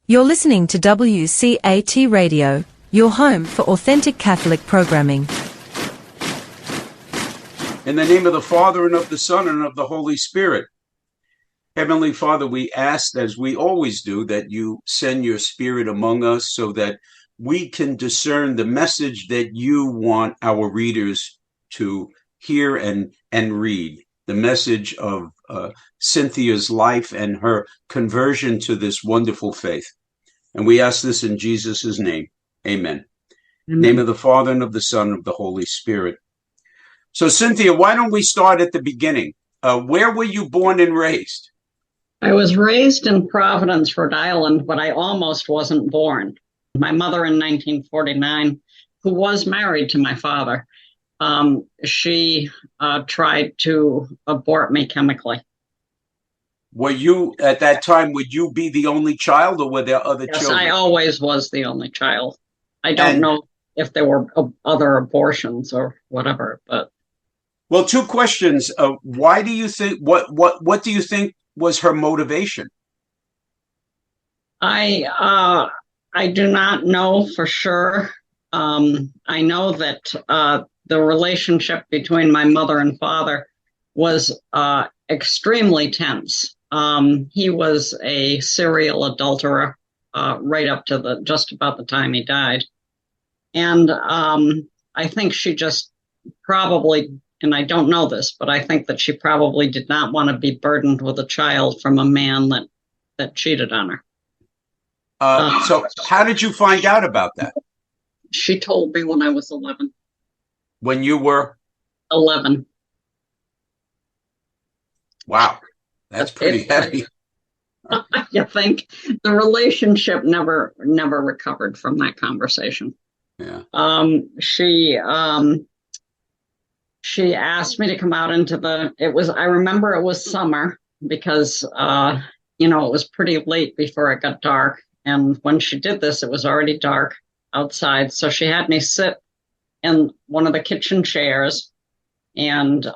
You're listening to WCAT Radio, your home for authentic Catholic programming. In the name of the Father, and of the Son, and of the Holy Spirit. Heavenly Father, we ask, as we always do, that you send your Spirit among us so that we can discern the message that you want our readers to hear and read. The message of Cynthia's life and her conversion to this wonderful faith. And we ask this in Jesus' name. Amen. In the name of the Father, and of the Son, and of the Holy Spirit. So, Cynthia, why don't we start at the beginning? Where were you born and raised? I was raised in Providence, Rhode Island, but I almost wasn't born. My mother in 1949, who was married to my father, she tried to abort me chemically. Were you, at that time, would you be the only child, or were there other children? Yes, I always was the only child. I don't know if there were other abortions or whatever, but... Well, two questions. Why do you think, what do you think was her motivation? I do not know for sure. I know that the relationship between my mother and father was extremely tense. He was a serial adulterer right up to just about the time he died. And I think she just probably, and I don't know this, but I think that she probably did not want to be burdened with a child from a man that cheated on her. So how did you find out about that? She told me when I was 11. When you were? 11. Wow. That's pretty heavy. You think? The relationship never recovered from that conversation. Yeah. She asked me to come out into I remember it was summer because, it was pretty late before it got dark. And when she did this, it was already dark outside. So she had me sit in one of the kitchen chairs, and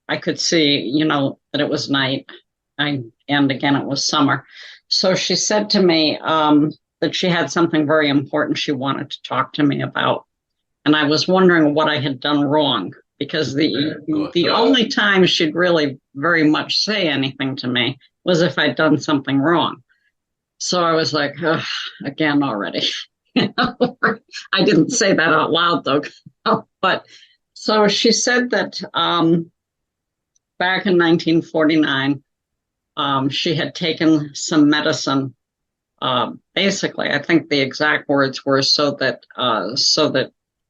I could see, that it was night. And again, it was summer. So she said to me that she had something very important she wanted to talk to me about. And I was wondering what I had done wrong, because the only time she'd really very much say anything to me was if I'd done something wrong. So I was like, again already. I didn't say that out loud, though. But so she said that back in 1949, she had taken some medicine. Basically, I think the exact words were so that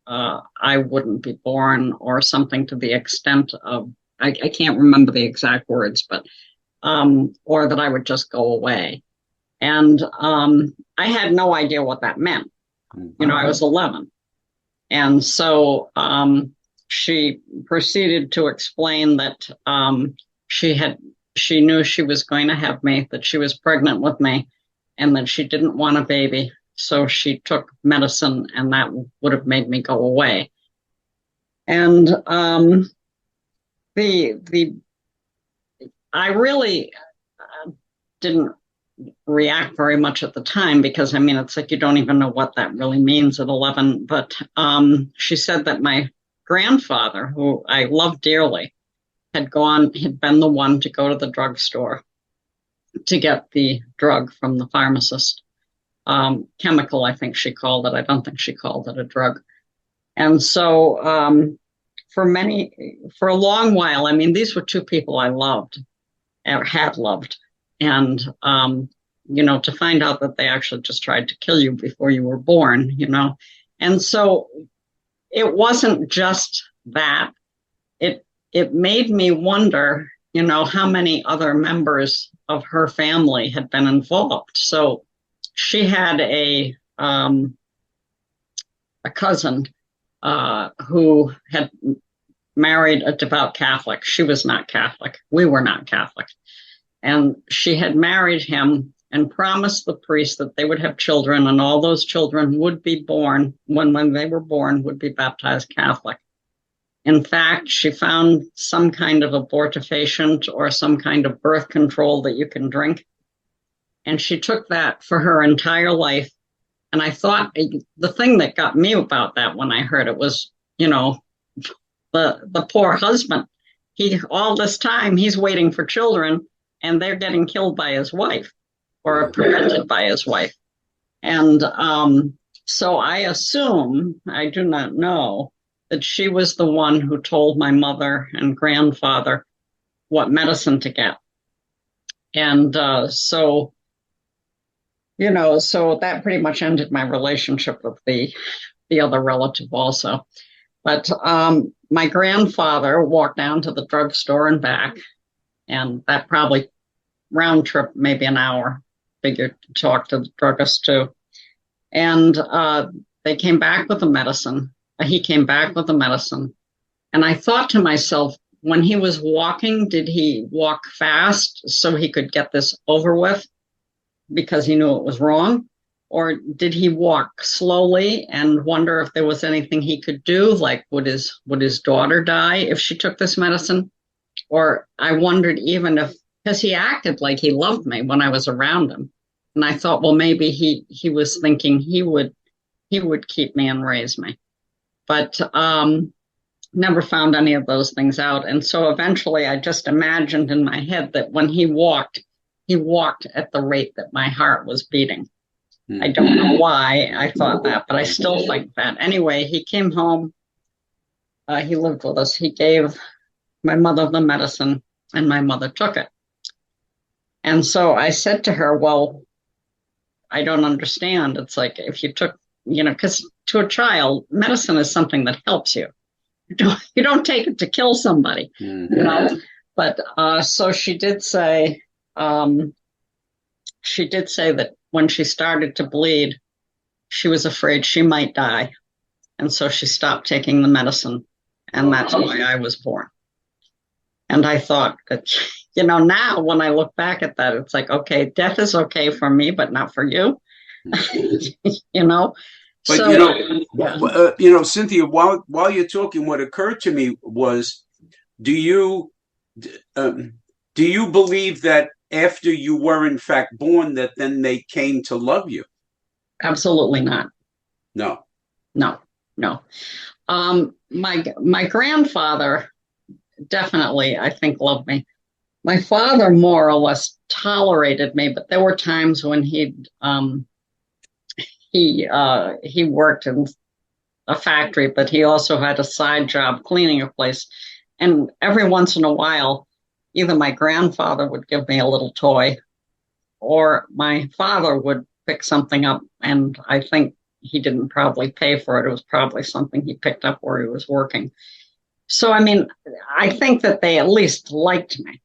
I wouldn't be born, or something to the extent of, I can't remember the exact words, but or that I would just go away. And I had no idea what that meant. I was 11. And so she proceeded to explain that she knew she was going to have me, that she was pregnant with me, and that she didn't want a baby. So she took medicine, and that would have made me go away. And I really didn't react very much at the time, because it's like you don't even know what that really means at 11. But she said that my grandfather, who I loved dearly, had been the one to go to the drugstore to get the drug from the pharmacist. Chemical, I think she called it. I don't think she called it a drug. And so for a long while, these were two people I loved, or had loved. And, to find out that they actually just tried to kill you before you were born, And so it wasn't just that. It made me wonder, how many other members of her family had been involved. So she had a cousin who had married a devout Catholic. She was not Catholic. We were not Catholic. And she had married him and promised the priest that they would have children, and all those children would be born, when they were born, would be baptized Catholic. In fact, she found some kind of abortifacient or some kind of birth control that you can drink. And she took that for her entire life. And I thought the thing that got me about that when I heard it was, the poor husband. All this time he's waiting for children, and they're getting killed by his wife or prevented by his wife. And so I assume, I do not know, that she was the one who told my mother and grandfather what medicine to get. And so that pretty much ended my relationship with the other relative also. But my grandfather walked down to the drugstore and back, and that probably round trip, maybe an hour, figured to talk to the druggist too. And they came back with the medicine. He came back with the medicine. And I thought to myself, when he was walking, did he walk fast so he could get this over with because he knew it was wrong? Or did he walk slowly and wonder if there was anything he could do? Like, would his daughter die if she took this medicine? Or I wondered even because he acted like he loved me when I was around him. And I thought, well, maybe he was thinking he would keep me and raise me. But never found any of those things out. And so eventually I just imagined in my head that when he walked at the rate that my heart was beating. I don't know why I thought that, but I still think that. Anyway, he came home. He lived with us. He gave my mother the medicine, and my mother took it. And so I said to her, well, I don't understand. It's like if you took, because to a child, medicine is something that helps you. You don't take it to kill somebody, But so she did say that when she started to bleed, she was afraid she might die. And so she stopped taking the medicine. And that's why I was born. And I thought that, now when I look back at that, it's like, okay, death is okay for me, but not for you. But so, Cynthia, while you're talking, what occurred to me was, do you believe that after you were in fact born, that then they came to love you? Absolutely not. No. My grandfather definitely, I think, loved me. My father more or less tolerated me, but there were times when he worked in a factory, but he also had a side job cleaning a place. And every once in a while, either my grandfather would give me a little toy, or my father would pick something up, and I think he didn't probably pay for it. It was probably something he picked up where he was working. So, I think that they at least liked me.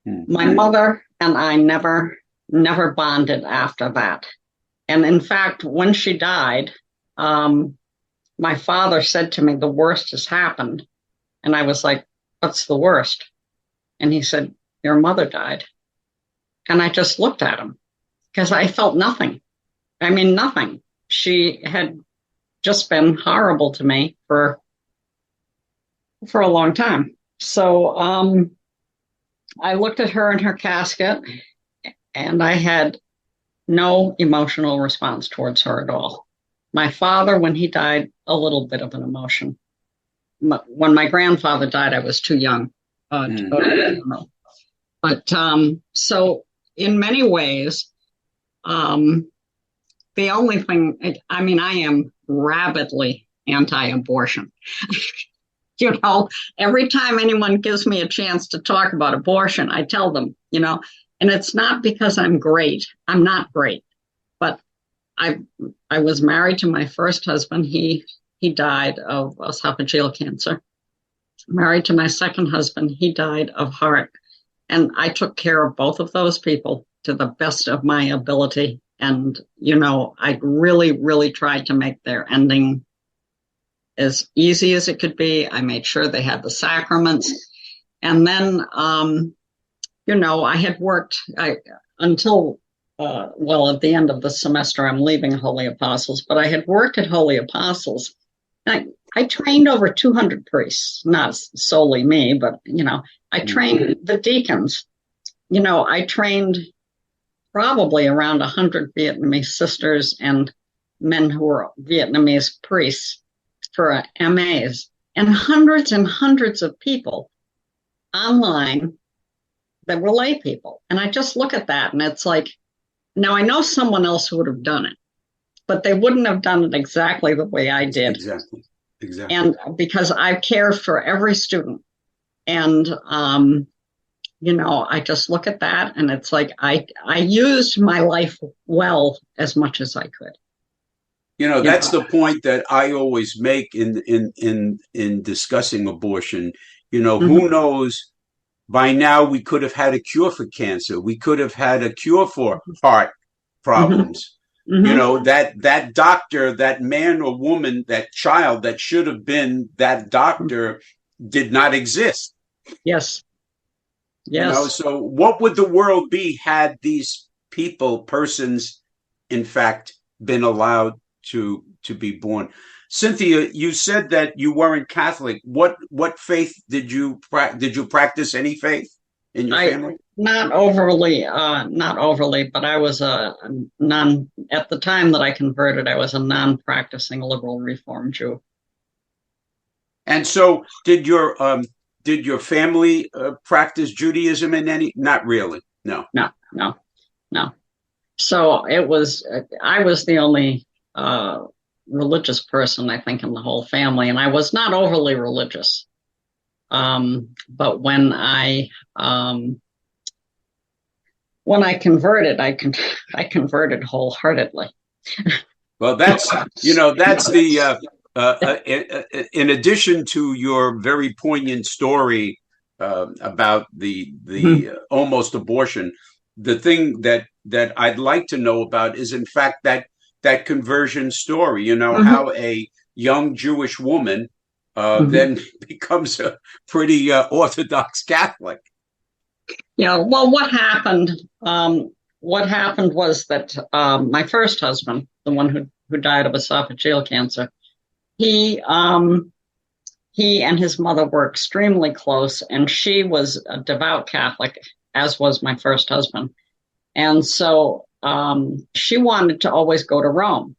My mother and I never bonded after that. And in fact, when she died, my father said to me, the worst has happened. And I was like, what's the worst? And he said, your mother died. And I just looked at him because I felt nothing. Nothing. She had just been horrible to me for a long time. So I looked at her in her casket, and I had no emotional response towards her at all. My father, when he died, a little bit of an emotion. When my grandfather died, I was too young. But so in many ways, the only thing, I am rabidly anti-abortion. Every time anyone gives me a chance to talk about abortion, I tell them, and it's not because I'm great. I'm not great. But I was married to my first husband. He died of esophageal cancer. Married to my second husband. He died of heart. And I took care of both of those people to the best of my ability. And, I really, really tried to make their ending as easy as it could be. I made sure they had the sacraments. And then, I had worked until, at the end of the semester, I'm leaving Holy Apostles, but I had worked at Holy Apostles. I trained over 200 priests, not solely me, but, I trained the deacons. I trained probably around 100 Vietnamese sisters and men who were Vietnamese priests for MAs, and hundreds of people online that were lay people. And I just look at that and it's like, now I know someone else who would have done it, but they wouldn't have done it exactly the way I did. Exactly. And because I cared for every student. And, I just look at that and it's like, I used my life well as much as I could. That's the point that I always make in discussing abortion. Who knows? By now, we could have had a cure for cancer. We could have had a cure for heart problems. That doctor, that man or woman, that child that should have been that doctor did not exist. Yes. So what would the world be had these persons, in fact, been allowed to be born? Cynthia, you said that you weren't Catholic. What faith did you practice? Any faith in your family? Not overly, but I was a non, at the time that I converted, I was a non-practicing liberal Reform Jew. And so did your family practice Judaism in any? Not really. No. So I was the only religious person, I think, in the whole family, and I was not overly religious. But when I converted, I converted wholeheartedly. Well, that's the in addition to your very poignant story about the almost abortion, the thing that I'd like to know about is, in fact, that conversion story. How a young Jewish woman then becomes a pretty Orthodox Catholic. Yeah. Well, what happened? What happened was that my first husband, the one who died of esophageal cancer, he and his mother were extremely close, and she was a devout Catholic, as was my first husband. And so she wanted to always go to Rome,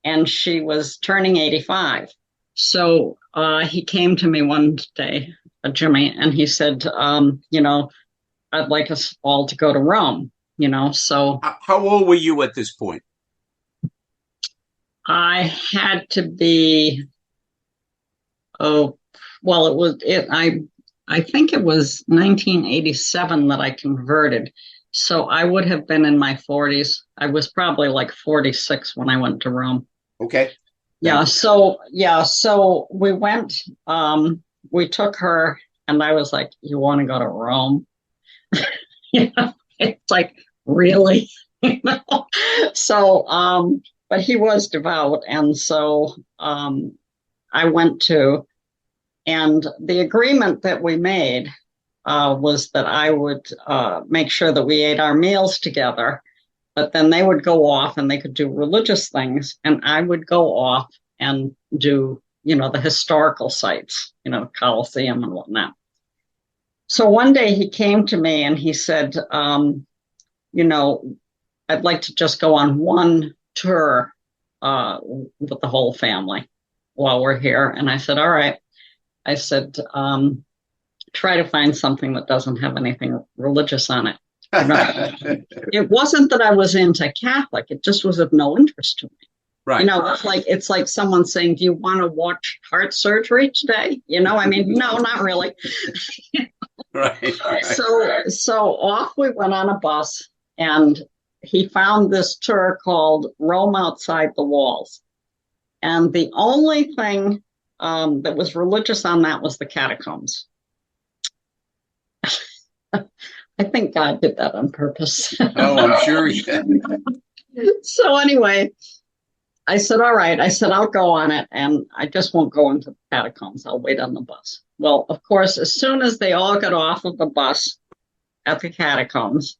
and she was turning 85. So he came to me one day, Jimmy, and he said, I'd like us all to go to Rome, so. How old were you at this point? I had to be, I think it was 1987 that I converted. So I would have been in my 40s. I was probably like 46 when I went to Rome. Okay. Yeah. So we went, we took her, and I was like, you want to go to Rome? It's like, really? So, but he was devout. And so I went to, and the agreement that we made was that I would make sure that we ate our meals together, but then they would go off and they could do religious things, and I would go off and do, the historical sites, Colosseum and whatnot. So one day he came to me and he said, I'd like to just go on one tour with the whole family while we're here. And I said, all right. I said, try to find something that doesn't have anything religious on it. It wasn't that I was anti-Catholic. It just was of no interest to me. Right. It's like someone saying, do you want to watch heart surgery today? No, not really. Right. So off we went on a bus, and he found this tour called Rome Outside the Walls. And the only thing that was religious on that was the catacombs. I think God did that on purpose. Oh, I'm sure he did. So anyway, I said, all right. I said, I'll go on it, and I just won't go into the catacombs. I'll wait on the bus. Well, of course, as soon as they all got off of the bus at the catacombs,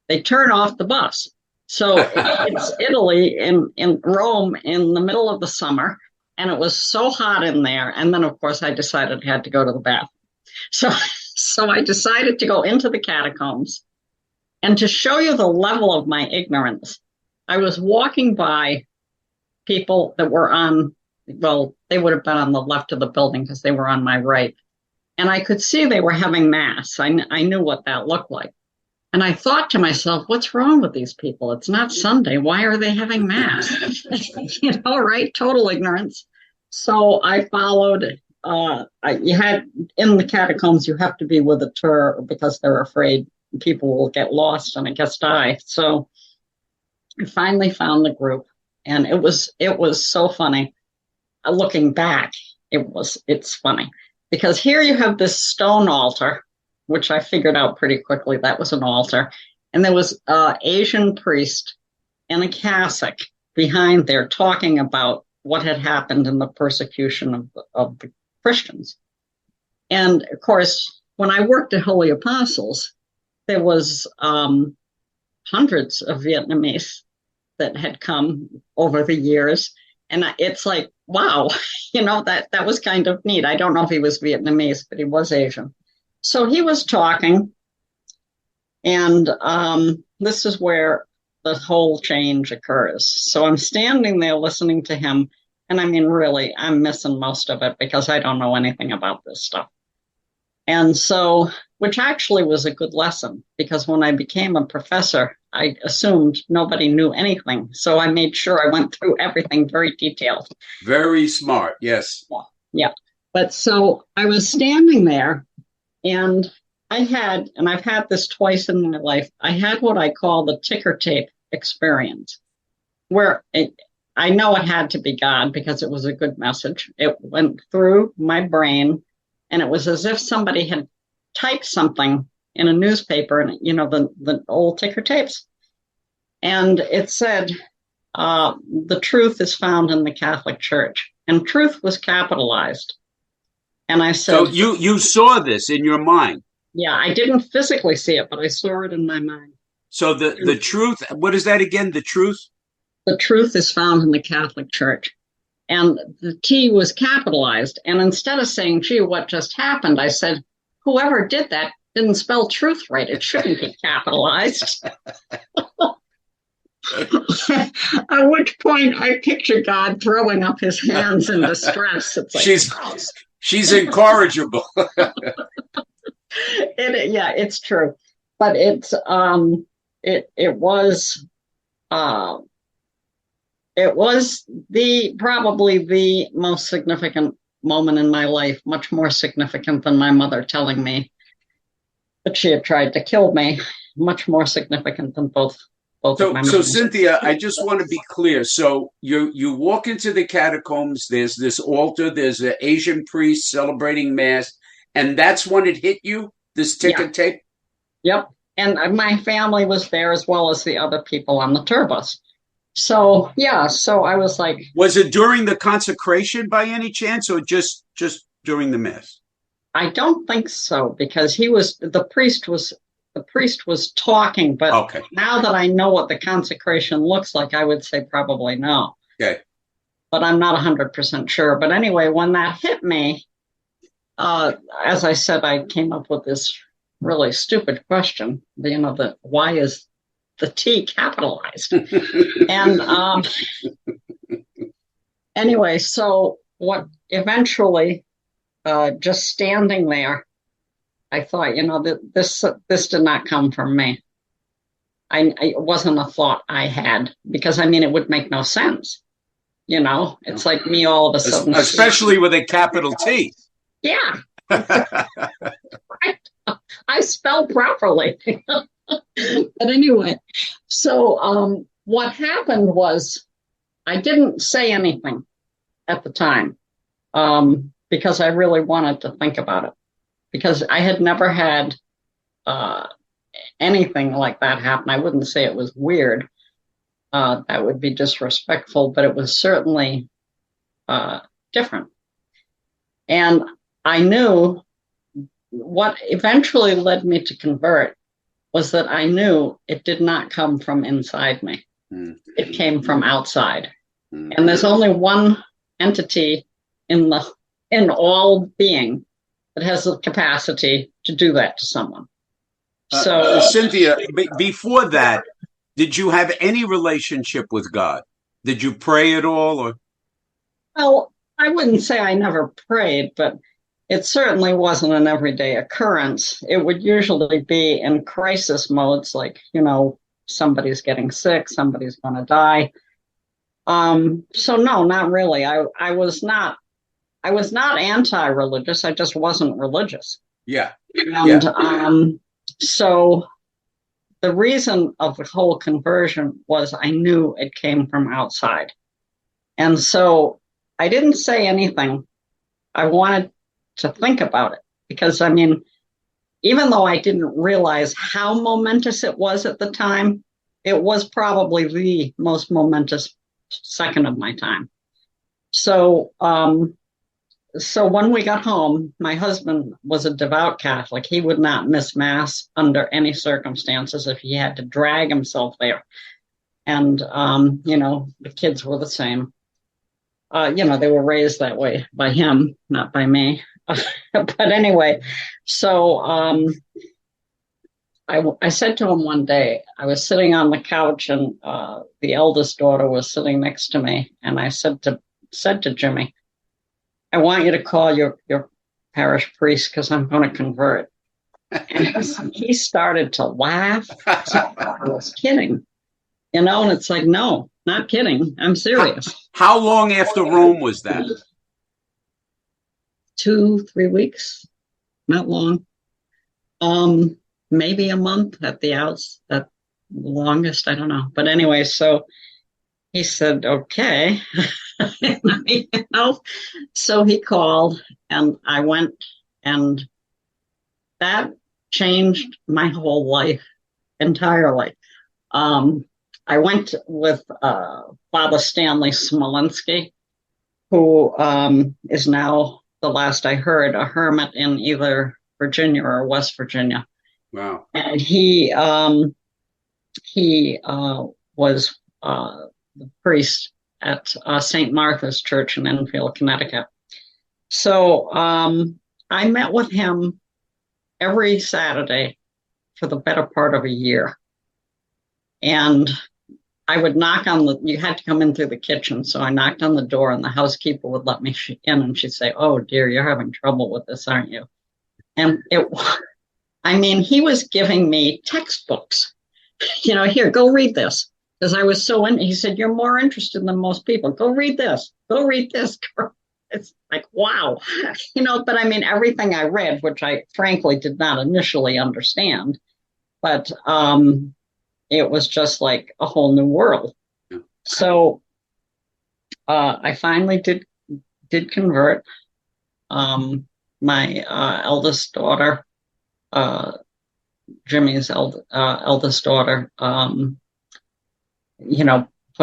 they turn off the bus. So it's Italy in Rome in the middle of the summer, and it was so hot in there. And then, of course, I decided I had to go to the bathroom. So I decided to go into the catacombs. And to show you the level of my ignorance, I was walking by people that were they would have been on the left of the building because they were on my right. And I could see they were having mass. I knew what that looked like. And I thought to myself, what's wrong with these people? It's not Sunday. Why are they having mass? Right? Total ignorance. So I followed. In the catacombs, you have to be with a tour because they're afraid people will get lost and I guess die. So I finally found the group, and it was so funny. Looking back, it's funny because here you have this stone altar, which I figured out pretty quickly that was an altar, and there was an Asian priest in a cassock behind there talking about what had happened in the persecution of the Christians. And of course, when I worked at Holy Apostles, there was hundreds of Vietnamese that had come over the years. And it's like, wow, that was kind of neat. I don't know if he was Vietnamese, but he was Asian. So he was talking, and this is where the whole change occurs. So I'm standing there listening to him, and I mean, really, I'm missing most of it because I don't know anything about this stuff. And so, which actually was a good lesson, because when I became a professor, I assumed nobody knew anything. So I made sure I went through everything very detailed. Very smart, yes. Yeah. But so I was standing there, and I've had this twice in my life, I had what I call the ticker tape experience, where I know it had to be God because it was a good message. It went through my brain, and it was as if somebody had typed something in a newspaper, and the old ticker tapes. And it said, the truth is found in the Catholic Church. And truth was capitalized. And I said... So you saw this in your mind? Yeah, I didn't physically see it, but I saw it in my mind. So the truth, what is that again, the truth? The truth is found in the Catholic Church. And the T was capitalized. And instead of saying, gee, what just happened, I said, whoever did that didn't spell truth right. It shouldn't be capitalized. At which point I picture God throwing up his hands in distress. It's like, she's incorrigible. It's true. But it was probably the most significant moment in my life, much more significant than my mother telling me that she had tried to kill me, much more significant than both of my mothers. So Cynthia, I just want to be clear. So you walk into the catacombs, there's this altar, there's an Asian priest celebrating mass, and that's when it hit you, this ticker tape? Yep. And my family was there as well as the other people on the tour bus. So, so I was like... Was it during the consecration by any chance, or just during the mass? I don't think so, because the priest was talking, but okay. Now that I know what the consecration looks like, I would say probably no. Okay. But I'm not 100% sure. But anyway, when that hit me, as I said, I came up with this really stupid question, why is the T capitalized? And anyway, so what eventually, just standing there, I thought, this did not come from me. It wasn't a thought I had, because it would make no sense. It's like me all of a sudden. Especially with a capital T. Yeah. Right. I spell properly. But anyway, so what happened was I didn't say anything at the time because I really wanted to think about it, because I had never had anything like that happen. I wouldn't say it was weird. That would be disrespectful, but it was certainly different. And I knew what eventually led me to convert was that I knew it did not come from inside me. Mm-hmm. It came from outside. Mm-hmm. And there's only one entity in all being that has the capacity to do that to someone. Cynthia, before that, did you have any relationship with God? Did you pray at all, or? Well, I wouldn't say I never prayed, but it certainly wasn't an everyday occurrence. It would usually be in crisis modes, like, somebody's getting sick, somebody's going to die. So no, not really. I was not anti-religious. I just wasn't religious. Yeah. And so the reason of the whole conversion was I knew it came from outside. And so I didn't say anything. I wanted to think about it because, even though I didn't realize how momentous it was at the time, it was probably the most momentous second of my time. So, so when we got home, my husband was a devout Catholic. He would not miss Mass under any circumstances if he had to drag himself there. And, the kids were the same. They were raised that way by him, not by me. But anyway, so I said to him one day, I was sitting on the couch and the eldest daughter was sitting next to me. And I said to Jimmy, I want you to call your parish priest because I'm going to convert. And he started to laugh. I was kidding, and it's like, no, not kidding. I'm serious. How long after Rome was that? 2-3 weeks, not long. Maybe a month at the longest. I don't know. But anyway, so he said, okay. So he called and I went, and that changed my whole life entirely. I went with Father Stanley Smolenski, who is now, the last I heard, a hermit in either Virginia or West Virginia. Wow. And he was the priest at St. Martha's Church in Enfield, Connecticut. So I met with him every Saturday for the better part of a year. And I would knock on you had to come in through the kitchen. So I knocked on the door and the housekeeper would let me in, and she'd say, oh dear, you're having trouble with this, aren't you? And he was giving me textbooks, here, go read this. Because I was he said, you're more interested than most people. Go read this. Go read this. It's like, wow. But everything I read, which I frankly did not initially understand, but it was just like a whole new world. Yeah. So I finally did convert. My eldest daughter, Jimmy's eldest daughter, put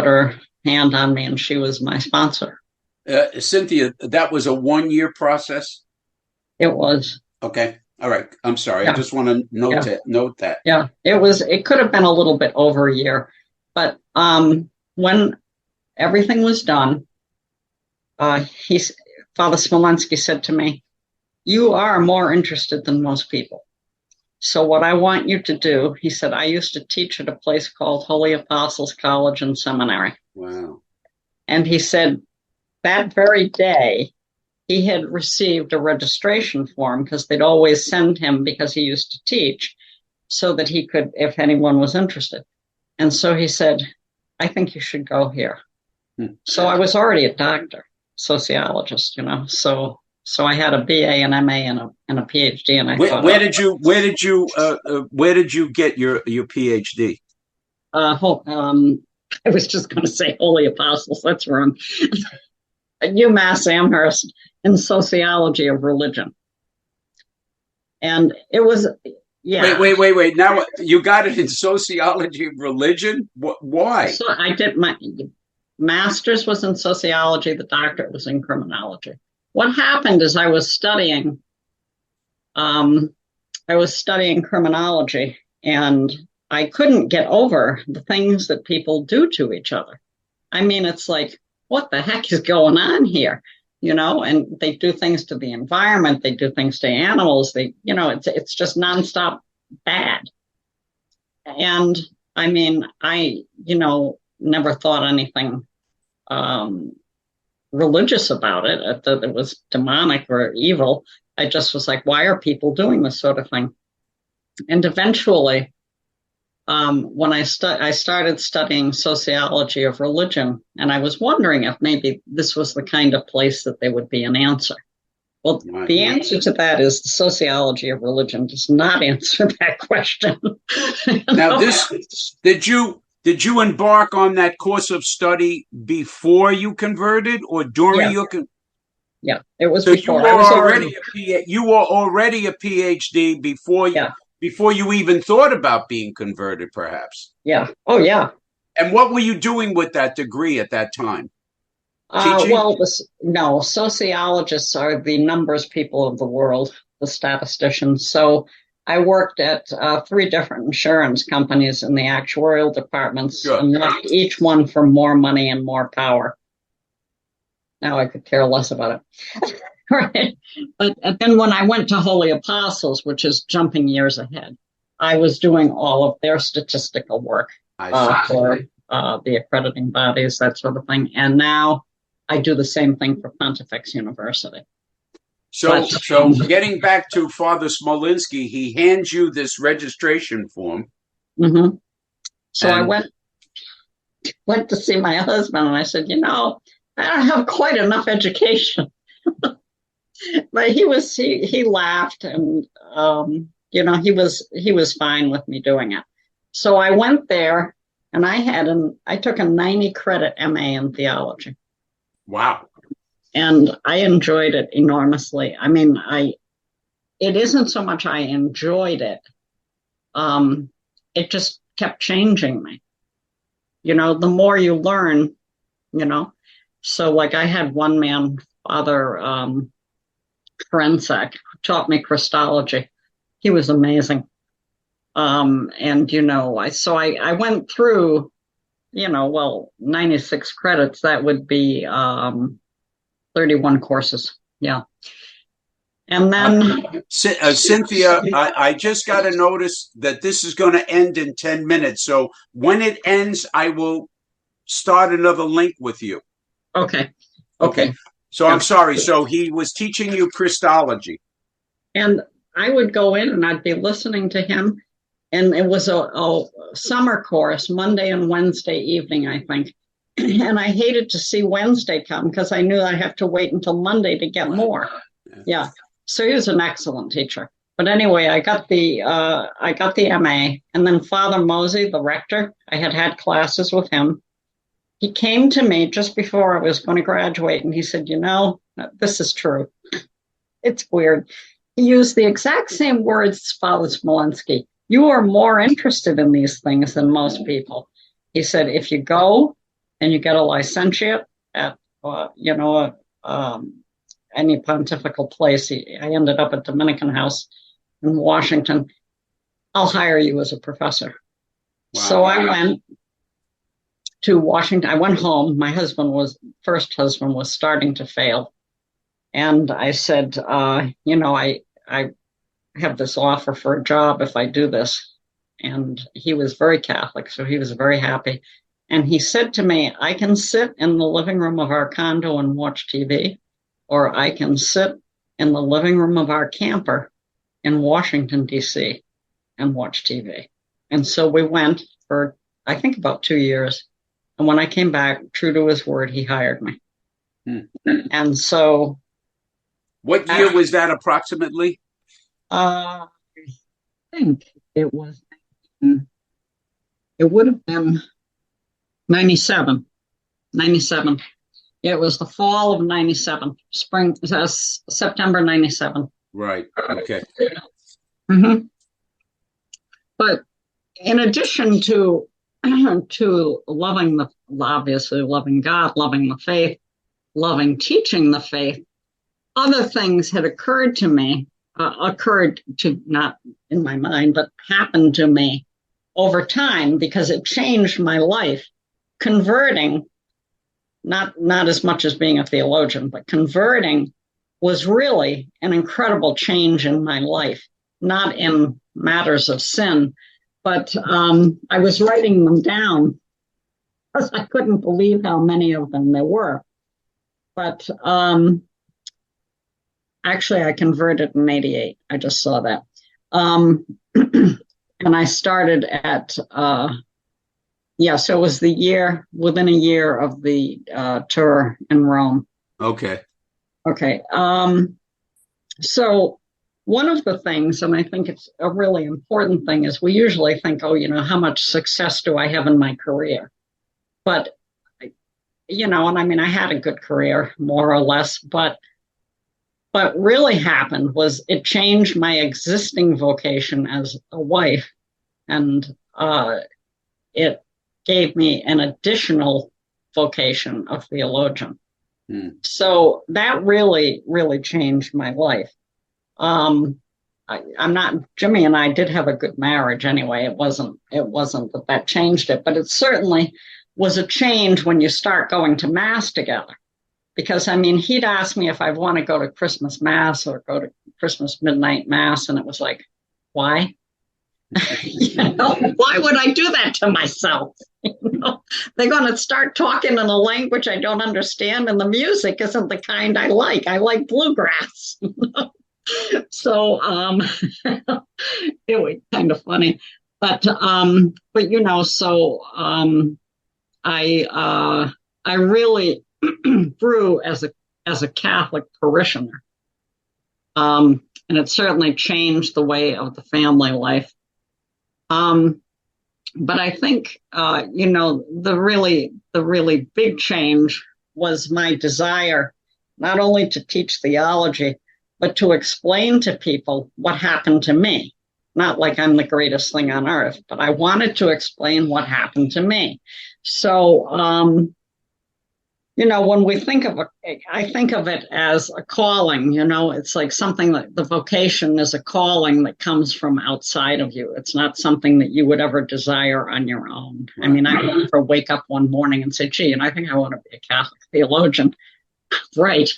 her hand on me, and she was my sponsor. Cynthia, that was a 1-year process? It was. Okay. All right. I'm sorry. Yeah. I just want to note that. Yeah, it could have been a little bit over a year, but when everything was done, Father Smolenski said to me, you are more interested than most people. So what I want you to do, he said, I used to teach at a place called Holy Apostles College and Seminary. Wow. And he said that very day, he had received a registration form because they'd always send him, because he used to teach, so that he could, if anyone was interested. And so he said, I think you should go here. So I was already a doctor, sociologist, So I had a BA, an MA, and a PhD. And where did you get your PhD? I was just going to say Holy Apostles. That's wrong. UMass Amherst in sociology of religion, and it was Wait. Now you got it in sociology of religion. Why? So I did my master's was in sociology. The doctorate was in criminology. What happened is I was studying criminology, and I couldn't get over the things that people do to each other. It's like, what the heck is going on here? And they do things to the environment. They do things to animals. It's just nonstop bad. And I mean, I, never thought anything religious about it. I thought it was demonic or evil. I just was like, why are people doing this sort of thing? And eventually, when I started studying sociology of religion, and I was wondering if maybe this was the kind of place that there would be an answer. Well, the answer to that is the sociology of religion does not answer that question. Now, did you embark on that course of study before you converted or during your? Yeah, it was so before. You were already a PhD before you even thought about being converted, perhaps. Yeah. Oh, yeah. And what were you doing with that degree at that time? No, sociologists are the numbers people of the world, the statisticians. So I worked at 3 different insurance companies in the actuarial departments and left each one for more money and more power. Now I could care less about it. Right. But then when I went to Holy Apostles, which is jumping years ahead, I was doing all of their statistical work for the accrediting bodies, that sort of thing. And now I do the same thing for Pontifex University. So getting back to Father Smolinski, he hands you this registration form. Mm-hmm. So I went to see my husband, and I said, I don't have quite enough education. But he laughed, and he was fine with me doing it. So I went there, and I took a 90 credit MA in theology. Wow. And I enjoyed it enormously. I mean, it isn't so much I enjoyed it. It just kept changing me. The more you learn, So like I had one man, Father Forensic, who taught me Christology. He was amazing. And, I went through, 96 credits, that would be 31 courses. Yeah. And then Cynthia, I just got to notice that this is going to end in 10 minutes. So when it ends, I will start another link with you. Okay. So I'm sorry. So he was teaching you Christology. And I would go in and I'd be listening to him. And it was a summer course, Monday and Wednesday evening, I think. And I hated to see Wednesday come because I knew I'd have to wait until Monday to get more. Yeah. So he was an excellent teacher. But anyway, I got the MA, and then Father Mosey, the rector, I had classes with him. He came to me just before I was going to graduate, and he said, this is true. It's weird. He used the exact same words as Father Smolinski. You are more interested in these things than most people. He said, if you go and you get a licentiate at, any pontifical place, I ended up at Dominican House in Washington, I'll hire you as a professor. Wow. So I went to Washington. I went home. My first husband was starting to fail. And I said, I have this offer for a job if I do this. And he was very Catholic, so he was very happy. And he said to me, I can sit in the living room of our condo and watch TV, or I can sit in the living room of our camper in Washington, D.C. and watch TV. And so we went for, I think, about 2 years. And when I came back, true to his word, he hired me. And so... What year was that approximately? I think it would have been 97. It was the fall of 97, September 97. Right. Okay. Mm-hmm. But in addition to loving obviously loving God, loving the faith, loving teaching the faith, other things had occurred to not in my mind, but happened to me over time because it changed my life. Converting, not as much as being a theologian, but converting was really an incredible change in my life, not in matters of sin, but I was writing them down because I couldn't believe how many of them there were. But actually, I converted in '88. I just saw that. And I started at, so it was within a year of the tour in Rome. Okay. Okay. So one of the things, and I think it's a really important thing, is we usually think, how much success do I have in my career? But, and I mean, I had a good career, more or less, but what really happened was it changed my existing vocation as a wife, and it gave me an additional vocation of theologian. So that really, really changed my life. Jimmy and I did have a good marriage anyway. It wasn't that changed it, but it certainly was a change when you start going to Mass together. Because, I mean, he'd ask me if I want to go to Christmas Mass or go to Christmas Midnight Mass, and it was like, why? Why would I do that to myself? They're going to start talking in a language I don't understand, and the music isn't the kind I like. I like bluegrass. So it was kind of funny. But I really grew as a Catholic parishioner, and it certainly changed the way of the family life. But I think the really big change was my desire not only to teach theology, but to explain to people what happened to me. Not like I'm the greatest thing on earth, but I wanted to explain what happened to me. So when we think of I think of it as a calling, it's like something that the vocation is a calling that comes from outside of you. It's not something that you would ever desire on your own. I mean, I would never wake up one morning and say, gee, and I think I want to be a Catholic theologian. Right.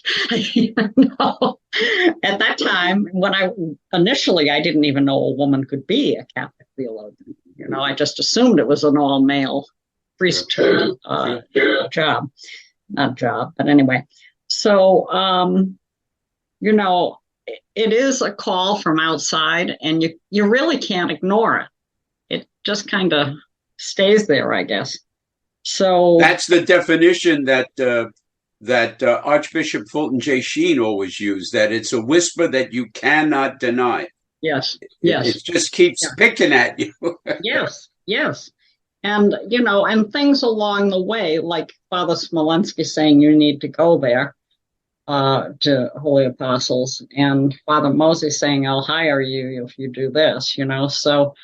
At that time, when I didn't even know a woman could be a Catholic theologian. I just assumed it was an all male priesthood job. Not job, but anyway. So, it is a call from outside, and you really can't ignore it. It just kind of stays there, I guess. So that's the definition that Archbishop Fulton J. Sheen always used, that it's a whisper that you cannot deny. Yes. It just keeps picking at you. Yes. And, and things along the way, like Father Smolensky saying you need to go there to Holy Apostles, and Father Mosey saying I'll hire you if you do this, So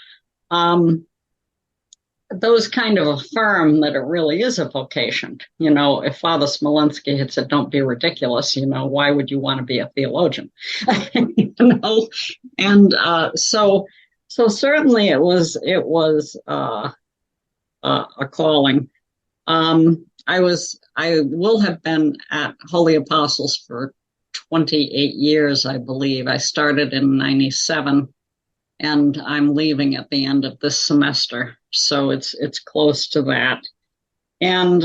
those kind of affirm that it really is a vocation. If Father Smolensky had said, don't be ridiculous, why would you want to be a theologian? And so certainly it was a calling. I will have been at Holy Apostles for 28 years, I believe. I started in '97, and I'm leaving at the end of this semester. So it's close to that. And,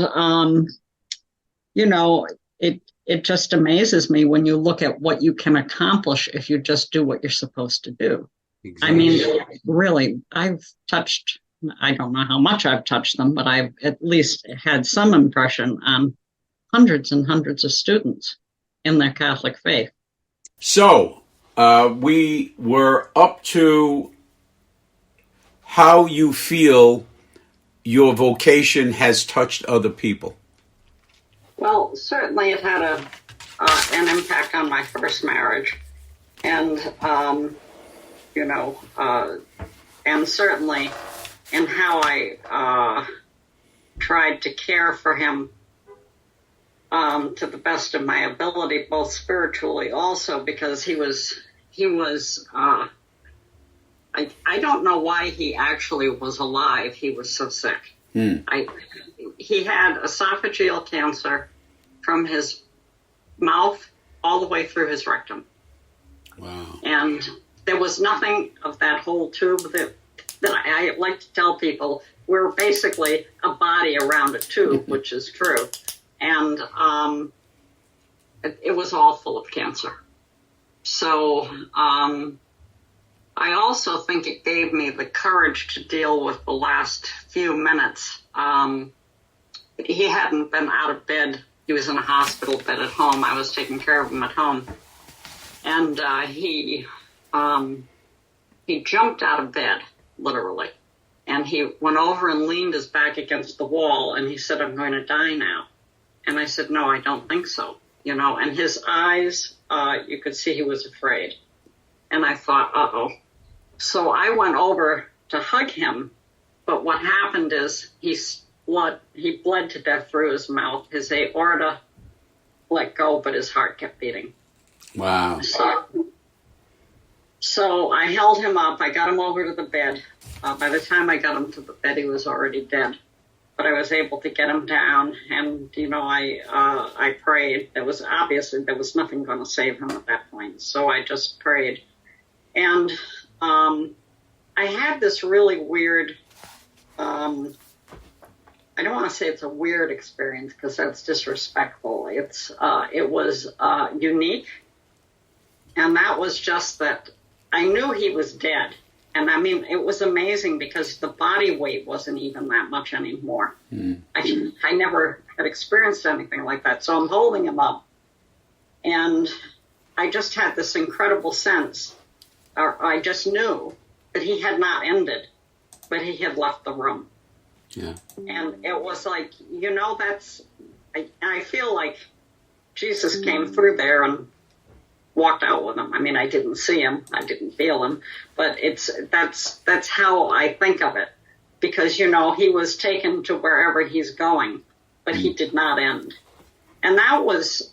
it just amazes me when you look at what you can accomplish if you just do what you're supposed to do. Exactly. I mean, really, I've touched, I don't know how much I've touched them, but I've at least had some impression on hundreds and hundreds of students in their Catholic faith. So we were up to how you feel your vocation has touched other people. Well, certainly it had an impact on my first marriage, and and certainly in how I tried to care for him to the best of my ability, both spiritually also, because he was I don't know why he actually was alive. He was so sick. He had esophageal cancer from his mouth all the way through his rectum. Wow. And there was nothing of that whole tube that I like to tell people we're basically a body around a tube, which is true. And it was all full of cancer. So I also think it gave me the courage to deal with the last few minutes. He hadn't been out of bed. He was in a hospital bed at home. I was taking care of him at home. And he jumped out of bed, literally. And he went over and leaned his back against the wall, and he said, "I'm going to die now." And I said, "No, I don't think so." You know, and his eyes, you could see he was afraid. And I thought, uh-oh. So I went over to hug him, but what happened is he bled to death through his mouth. His aorta let go, but his heart kept beating. Wow. So I held him up. I got him over to the bed. By the time I got him to the bed, he was already dead. But I was able to get him down, and, you know, I prayed. There was nothing going to save him at that point. So I just prayed. And I had this really weird, I don't want to say it's a weird experience because that's disrespectful. It was unique. And that was just that I knew he was dead. And I mean, it was amazing because the body weight wasn't even that much anymore. I never had experienced anything like that. So I'm holding him up. And I just had this incredible sense, or I just knew that he had not ended, but he had left the room. Yeah. And it was like, you know, I feel like Jesus came through there and walked out with him. I mean, I didn't see him, I didn't feel him, but that's how I think of it. Because, you know, he was taken to wherever he's going, but he did not end. And that was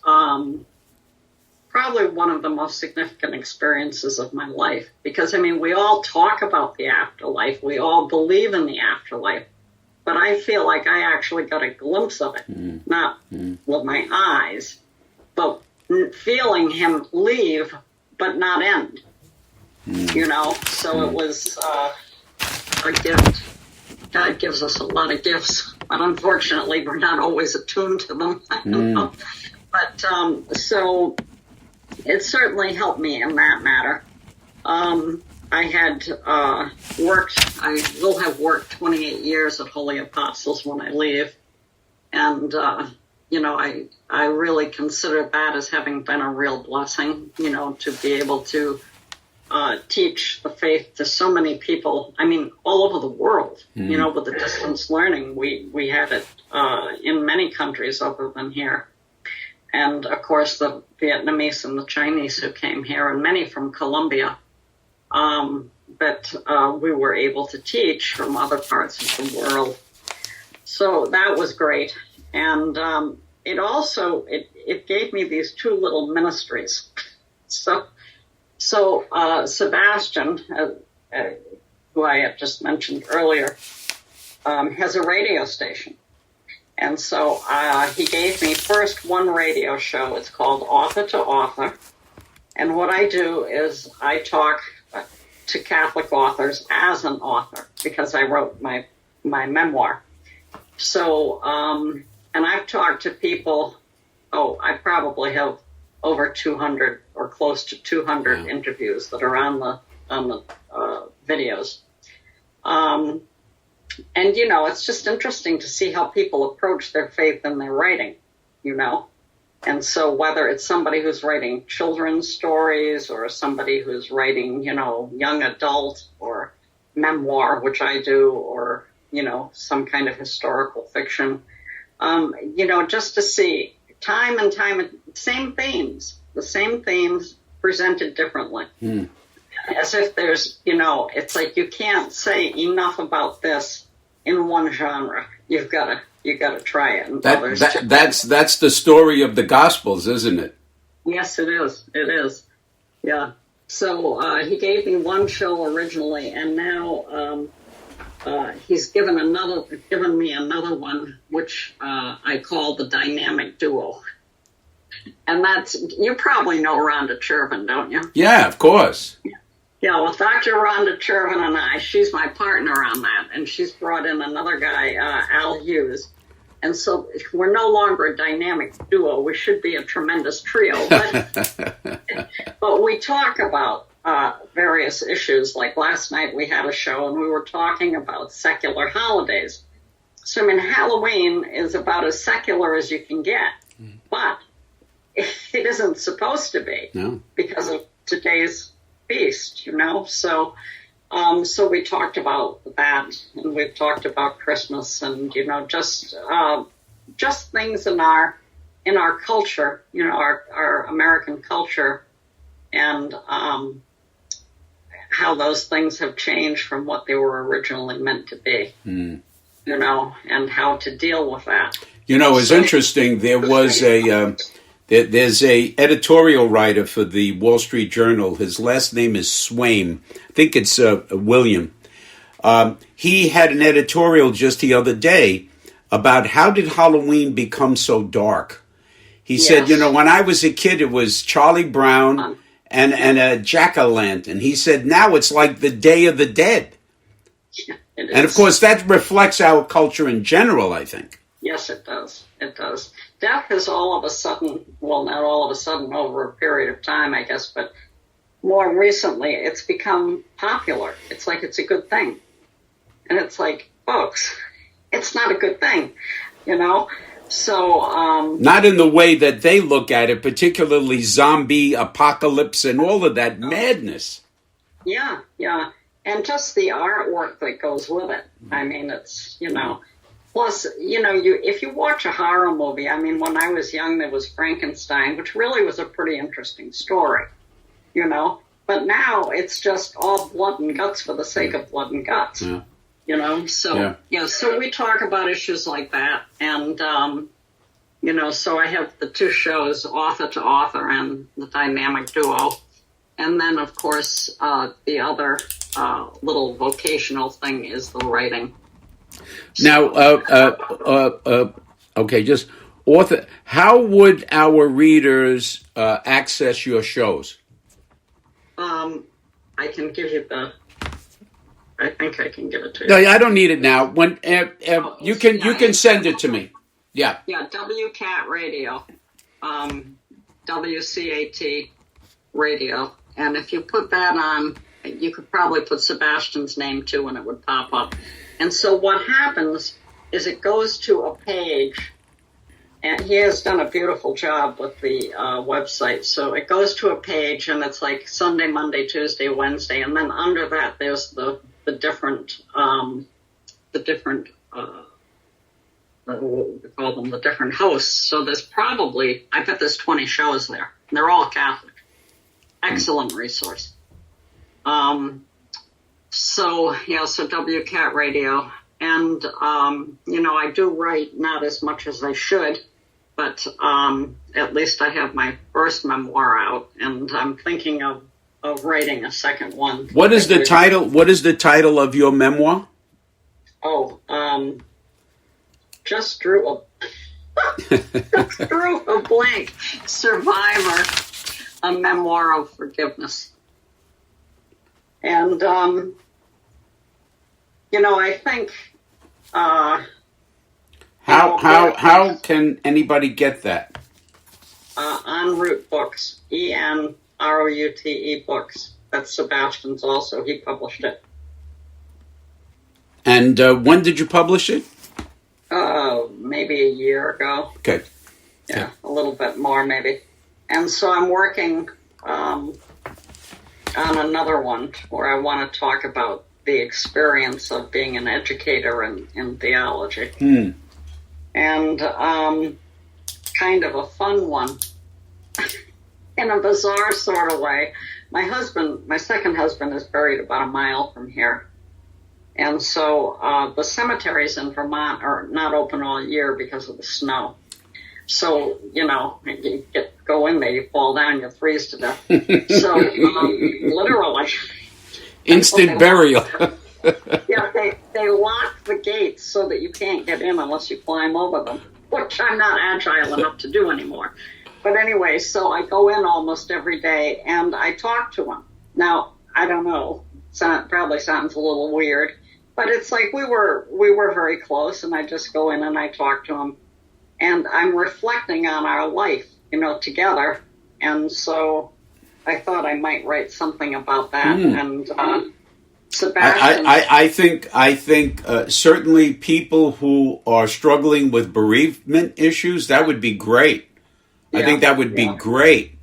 probably one of the most significant experiences of my life. Because, I mean, we all talk about the afterlife, we all believe in the afterlife, but I feel like I actually got a glimpse of it, not with my eyes, but feeling him leave, but not end, you know? So it was a gift. God gives us a lot of gifts, but unfortunately we're not always attuned to them. I don't know. But so it certainly helped me in that matter. I had I will have worked 28 years at Holy Apostles when I leave. And, you know, I really consider that as having been a real blessing, you know, to be able to teach the faith to so many people. I mean, all over the world, you know, with the distance learning, we had it in many countries other than here. And, of course, the Vietnamese and the Chinese who came here, and many from Colombia, that we were able to teach from other parts of the world. So that was great. And it also, it gave me these two little ministries. So Sebastian, who I had just mentioned earlier, has a radio station. And so he gave me first one radio show. It's called Author to Author. And what I do is I talk to Catholic authors as an author because I wrote my memoir. So, and I've talked to people, I probably have over 200 or close to 200 interviews that are on the videos. And, you know, it's just interesting to see how people approach their faith in their writing, you know. And so whether it's somebody who's writing children's stories or somebody who's writing, you know, young adult or memoir, which I do, or, you know, some kind of historical fiction, you know, just to see time and time, the same themes presented differently. As if there's, you know, it's like you can't say enough about this in one genre. You got to try it. And that's the story of the Gospels, isn't it? Yes, it is. It is. Yeah. So he gave me one show originally, and now he's given me another one, which I call the Dynamic Duo. And that's, you probably know Rhonda Chervin, don't you? Yeah, of course. Yeah, well, Dr. Rhonda Chervin and she's my partner on that, and she's brought in another guy, Al Hughes. And so we're no longer a dynamic duo. We should be a tremendous trio. But we talk about various issues. Like last night we had a show and we were talking about secular holidays. So, I mean, Halloween is about as secular as you can get. But it isn't supposed to be because of today's feast, So we talked about that, and we've talked about Christmas, and just things in our culture, our American culture, and how those things have changed from what they were originally meant to be, and how to deal with that. It's interesting. There was there's a editorial writer for the Wall Street Journal. His last name is Swaim. I think it's William. He had an editorial just the other day about how did Halloween become so dark. He said, when I was a kid, it was Charlie Brown and a jack-o'-lantern. He said, now it's like the Day of the Dead. Yeah, it is. And, of course, that reflects our culture in general, I think. Yes, it does. It does. Death is all of a sudden, well, not all of a sudden over a period of time, I guess, but more recently it's become popular. It's like it's a good thing. And it's like, folks, it's not a good thing, So, not in the way that they look at it, particularly zombie apocalypse and all of that madness. Yeah. And just the artwork that goes with it. I mean, it's, Plus, if you watch a horror movie, I mean, when I was young, there was Frankenstein, which really was a pretty interesting story, But now it's just all blood and guts for the sake of blood and guts, So, so we talk about issues like that. And, so I have the two shows, Author to Author and the Dynamic Duo. And then, of course, the other little vocational thing is the writing. Now, okay, just author. How would our readers access your shows? I can give you I think I can give it to you. No, I don't need it now. When you can send it to me. Yeah. Yeah, WCAT Radio, WCAT Radio, and if you put that on, you could probably put Sebastian's name too, and it would pop up. And so what happens is it goes to a page, and he has done a beautiful job with the website. So it goes to a page, and it's like Sunday, Monday, Tuesday, Wednesday, and then under that there's the different what we call them, the different hosts. So there's probably, I bet there's 20 shows there. And they're all Catholic. Excellent resource. So WCAT Radio. And, I do write not as much as I should, but at least I have my first memoir out, and I'm thinking of writing a second one. What is the title? What is the title of your memoir? Just drew a blank. Survivor, a Memoir of Forgiveness. And, I think... How can anybody get that? En Route Books, ENROUTE Books. That's Sebastian's also. He published it. And when did you publish it? Maybe a year ago. Okay. Yeah, a little bit more maybe. And so I'm working on another one where I want to talk about the experience of being an educator in theology. And kind of a fun one in a bizarre sort of way. My second husband is buried about a mile from here. And so the cemeteries in Vermont are not open all year because of the snow. So, you go in there, you fall down, you freeze to death. So, literally. Instant burial. Yeah, they lock the gates so that you can't get in unless you climb over them, which I'm not agile enough to do anymore. But anyway, so I go in almost every day, and I talk to them. Now, I don't know. Probably sounds a little weird, but it's like we were very close, and I just go in and I talk to him, and I'm reflecting on our life, together, and so I thought I might write something about that. And Sebastian, I think certainly people who are struggling with bereavement issues, that would be great. I think that would be great.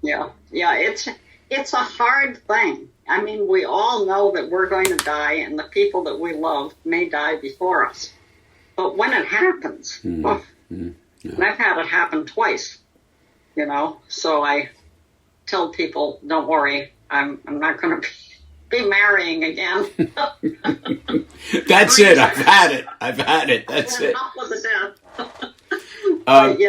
Yeah, it's a hard thing. I mean, we all know that we're going to die, and the people that we love may die before us. But when it happens, and I've had it happen twice, so I tell people, don't worry, I'm not going to be marrying again. That's it. I've had it. That's it. Enough with the death. But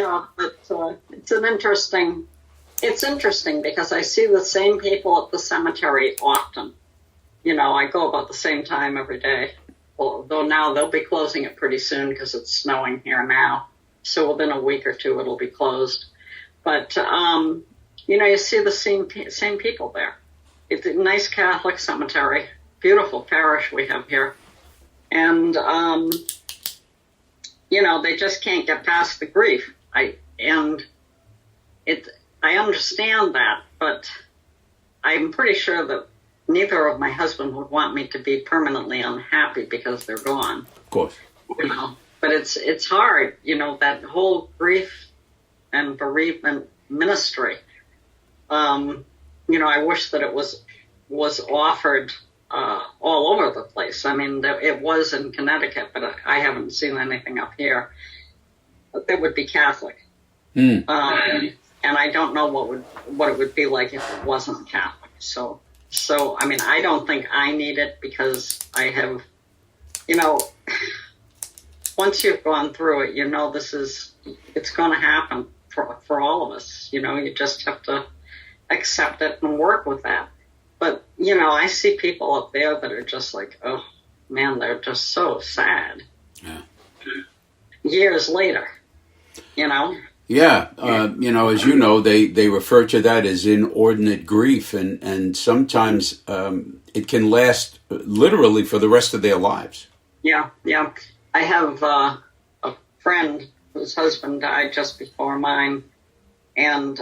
it's interesting because I see the same people at the cemetery often. I go about the same time every day. Although now they'll be closing it pretty soon because it's snowing here now. So within a week or two it'll be closed. But, you see the same people there. It's a nice Catholic cemetery, beautiful parish we have here. And, they just can't get past the grief. I understand that, but I'm pretty sure that neither of my husband would want me to be permanently unhappy because they're gone. Of course. But it's hard, that whole grief and bereavement ministry. I wish that it was offered all over the place. I mean, it was in Connecticut, but I haven't seen anything up here. But it would be Catholic. And I don't know what it would be like if it wasn't Catholic. So I mean, I don't think I need it because I have, once you've gone through it, it's going to happen for all of us. You just have to accept it and work with that. But, I see people up there that are just like, oh, man, they're just so sad. Yeah. Years later, Yeah, as you know, they refer to that as inordinate grief, and sometimes it can last literally for the rest of their lives. Yeah. I have a friend whose husband died just before mine, and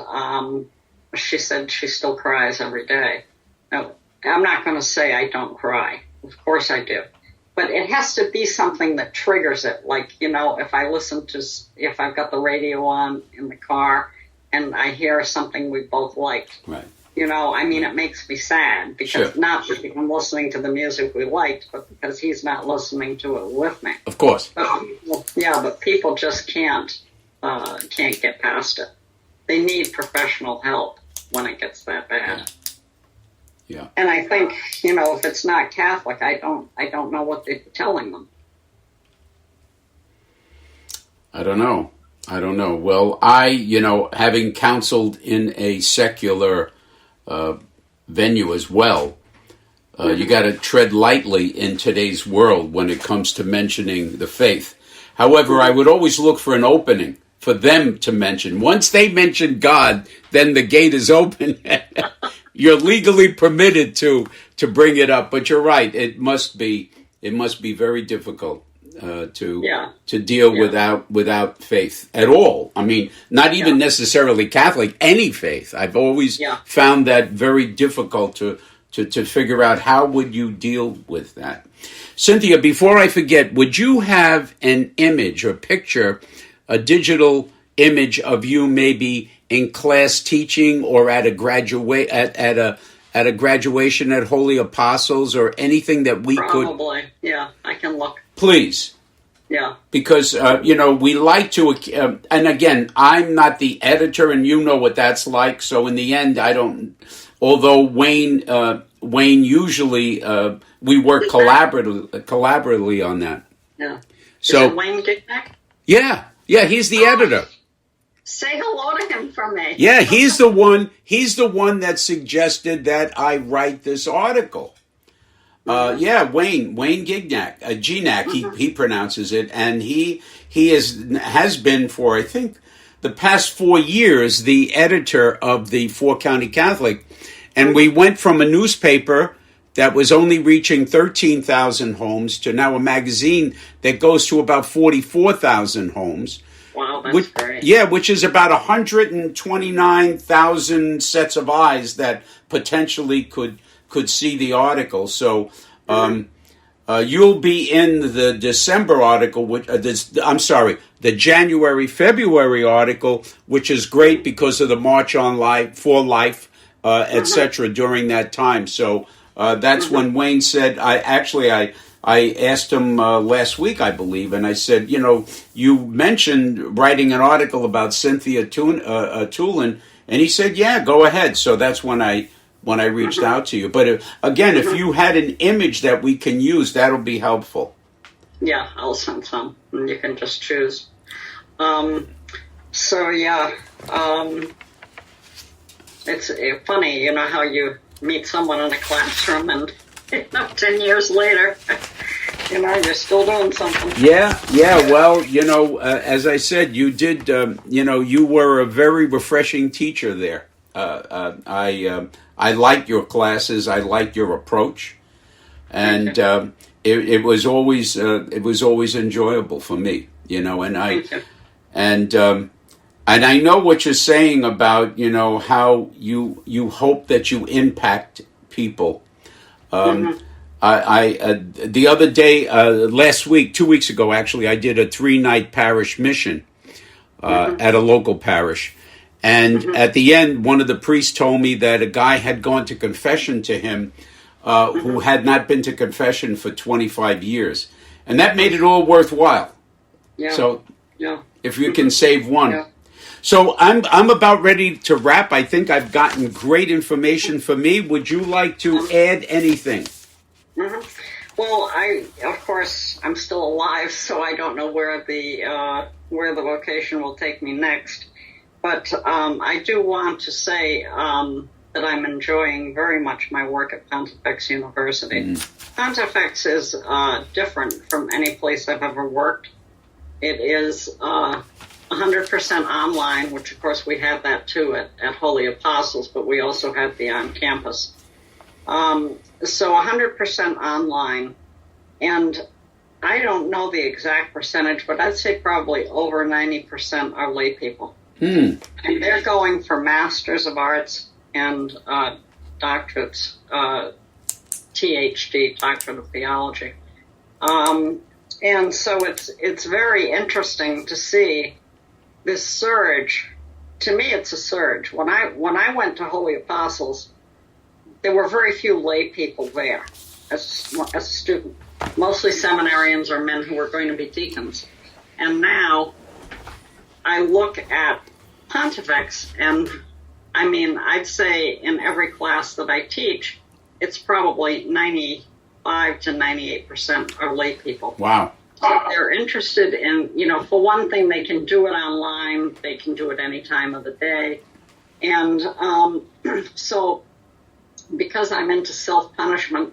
she said she still cries every day. Now, I'm not going to say I don't cry. Of course I do. But it has to be something that triggers it. Like, if I've got the radio on in the car and I hear something we both liked. Right. It makes me sad because not because I'm listening to the music we liked, but because he's not listening to it with me. Of course. But people just can't get past it. They need professional help when it gets that bad. Yeah. And I think, if it's not Catholic, I don't know what they're telling them. I don't know. Well, having counseled in a secular venue as well, you got to tread lightly in today's world when it comes to mentioning the faith. However, I would always look for an opening for them to mention. Once they mention God, then the gate is open. You're legally permitted to bring it up, but you're right. It must be very difficult to deal without faith at all. I mean, not even necessarily Catholic, any faith. I've always found that very difficult to figure out how would you deal with that. Cynthia, before I forget, would you have an image or picture, a digital image of you maybe in class teaching or at a graduation at Holy Apostles or anything that we could? Probably, yeah, I can look. Please. Yeah. Because, we like to, and again, I'm not the editor and you know what that's like. So in the end, although Wayne usually, we work collaboratively on that. Yeah. So, is it Wayne Gignac? Yeah, he's the editor. Say hello to him for me. Yeah, he's the one that suggested that I write this article. Wayne Gignac, Gignac, he pronounces it, and he has been for, I think, the past 4 years the editor of the 4 County Catholic, And we went from a newspaper that was only reaching 13,000 homes to now a magazine that goes to about 44,000 homes. Wow, that's great. Yeah, which is about 129,000 sets of eyes that potentially could see the article. So you'll be in the December article, the January-February article, which is great because of the March on Life for Life, etc. during that time. So that's when Wayne said, I asked him last week, I believe, and I said, you mentioned writing an article about Cynthia Toolin, and he said, yeah, go ahead. So that's when I reached out to you. But again, if you had an image that we can use, that'll be helpful. Yeah, I'll send some, and you can just choose. It's funny, how you meet someone in a classroom and 10 years later, you're still doing something. Yeah. Well, as I said, you did. You were a very refreshing teacher there. I liked your classes. I liked your approach, and it was always enjoyable for me. And I know what you're saying about how you hope that you impact people. I the other day, last week, 2 weeks ago, actually, I did a 3-night parish mission at a local parish. And at the end, one of the priests told me that a guy had gone to confession to him who had not been to confession for 25 years. And that made it all worthwhile. Yeah. So if you can save one. Yeah. So I'm about ready to wrap. I think I've gotten great information for me. Would you like to add anything? Well, of course, I'm still alive, so I don't know where the vocation will take me next. But I do want to say that I'm enjoying very much my work at Pontifex University. Pontifex is different from any place I've ever worked. It is 100% online, which of course we had that too at Holy Apostles, but we also had the on-campus. So 100% online, and I don't know the exact percentage, but I'd say probably over 90% are lay people. And they're going for Masters of Arts and doctorates, THD, Doctorate of Theology. And so it's very interesting to see this surge. To me, it's a surge. When I went to Holy Apostles, there were very few lay people there as a student. Mostly seminarians or men who were going to be deacons. And now I look at Pontifex, and I'd say in every class that I teach, it's probably 95 to 98% are lay people. Wow. They're interested in, for one thing, they can do it online. They can do it any time of the day. And so because I'm into self-punishment,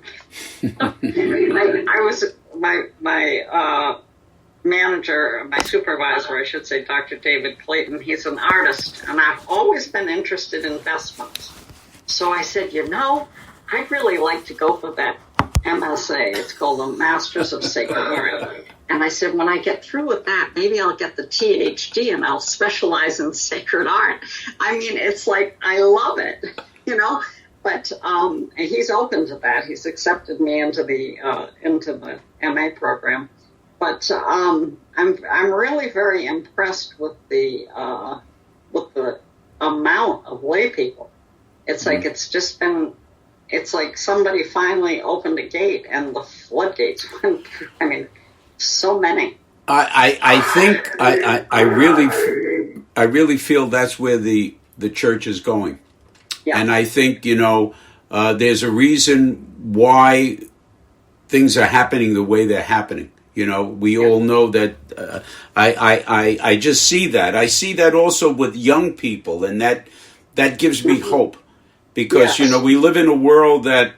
my manager, my supervisor, I should say, Dr. David Clayton, he's an artist, and I've always been interested in vestments. So I said, I'd really like to go for that MSA. It's called the Masters of Sacred Art. And I said, when I get through with that, maybe I'll get the THD and I'll specialize in sacred art. It's like, I love it, But he's open to that. He's accepted me into the MA program. But I'm really very impressed with the amount of lay people. It's like it's like somebody finally opened a gate and the floodgates went through. So many. I think I really feel that's where the church is going. Yeah. And I think, there's a reason why things are happening the way they're happening. We all know that. I just see that. I see that also with young people, and that gives me hope, because we live in a world that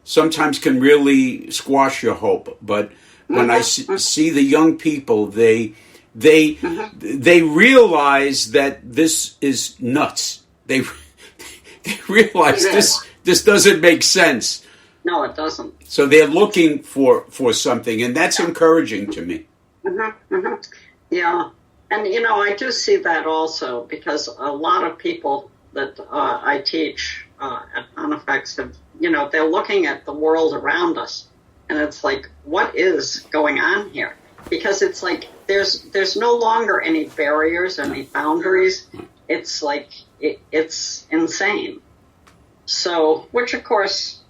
sometimes can really squash your hope. But when I see the young people, they realize that this is nuts. They realize this doesn't make sense. No, it doesn't. So they're looking for something, and that's encouraging to me. Mm-hmm, mm-hmm. Yeah. And, I do see that also, because a lot of people that I teach at Pontifex have, they're looking at the world around us. And it's like, what is going on here? Because it's like there's no longer any barriers, any boundaries. It's like it's insane. So, which of course,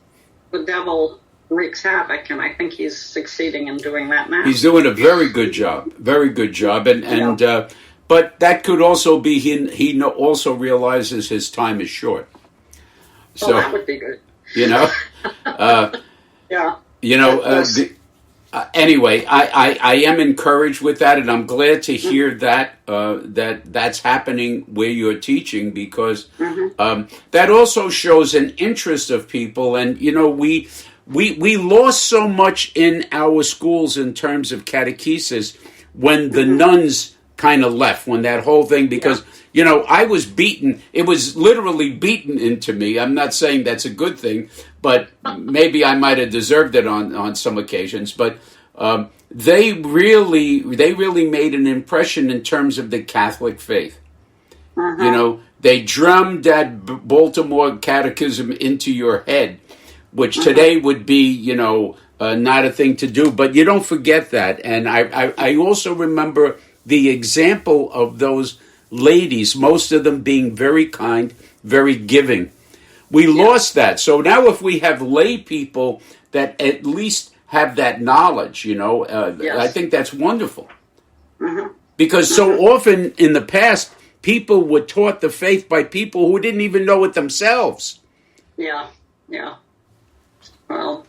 the devil wreaks havoc, and I think he's succeeding in doing that now. He's doing a very good job, and but that could also be he also realizes his time is short. So that would be good. Yeah. Anyway, I am encouraged with that, and I'm glad to hear that that's happening where you're teaching, because that also shows an interest of people. And we lost so much in our schools in terms of catechesis when the nuns kind of left, when that whole thing, because I was beaten. It was literally beaten into me. I'm not saying that's a good thing, but maybe I might have deserved it on some occasions. But they really made an impression in terms of the Catholic faith. They drummed that Baltimore Catechism into your head, which today would be not a thing to do. But you don't forget that. And I also remember the example of those ladies, most of them being very kind, very giving. We lost that. So now if we have lay people that at least have that knowledge, I think that's wonderful. Because so often in the past, people were taught the faith by people who didn't even know it themselves. Yeah. Well,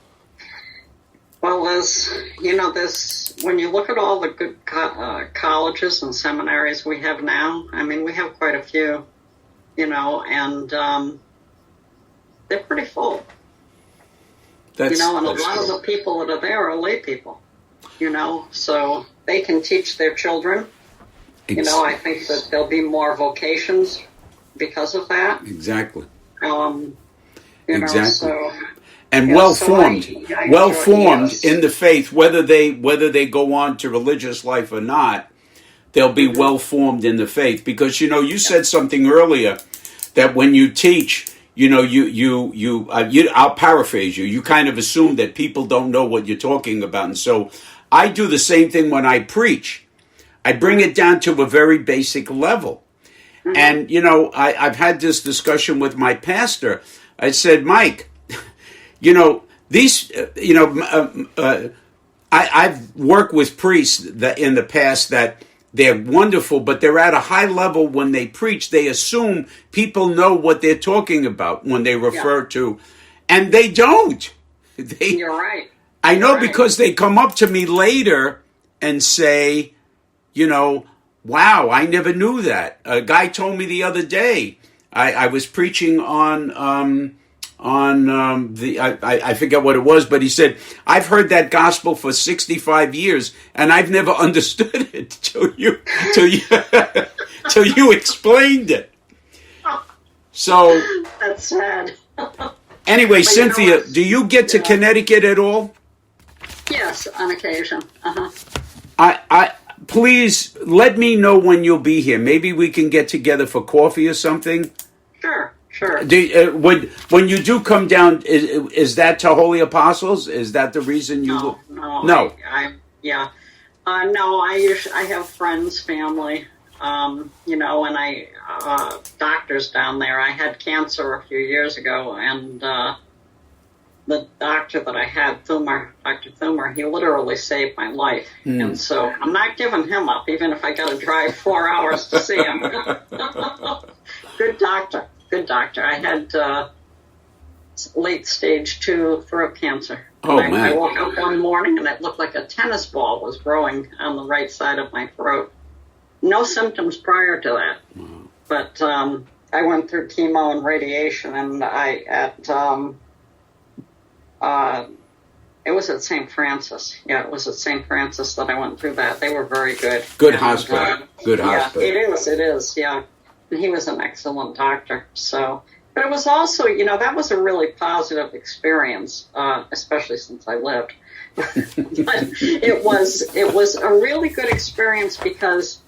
there's when you look at all the good colleges and seminaries we have now, I mean, we have quite a few, and they're pretty full. And a lot of the people that are there are lay people, so they can teach their children. I think that there'll be more vocations because of that. Exactly. Exactly. So... And well-formed in the faith, whether they go on to religious life or not, they'll be well-formed in the faith. Because, you said something earlier that when you teach, I'll paraphrase you. You kind of assume that people don't know what you're talking about. And so I do the same thing when I preach. I bring it down to a very basic level. And, I've had this discussion with my pastor. I said, Mike, I've worked with priests that in the past that they're wonderful, but they're at a high level when they preach. They assume people know what they're talking about when they refer to, and they don't. You're right. I know, because they come up to me later and say, wow, I never knew that. A guy told me the other day, I was preaching on I forget what it was, but he said, I've heard that gospel for 65 years and I've never understood it till you explained it. So that's sad. Anyway, but Cynthia, do you get to Connecticut at all? Yes, on occasion. I please let me know when you'll be here. Maybe we can get together for coffee or something. Sure. When you do come down, is that to Holy Apostles? Is that the reason you? No. No. I have friends, family, and doctors down there. I had cancer a few years ago, and the doctor that I had, Dr. Thumer, he literally saved my life. And so I'm not giving him up, even if I got to drive 4 hours to see him. Good doctor. I had late stage 2 throat cancer. Man. I woke up one morning and it looked like a tennis ball was growing on the right side of my throat. No symptoms prior to that. Wow. But I went through chemo and radiation, and it was at St. Francis. Yeah, it was at St. Francis that I went through that. They were very good. Good hospital. Good hospital. It is, yeah. He was an excellent doctor. So, But it was also, that was a really positive experience, especially since I lived. But it was a really good experience because,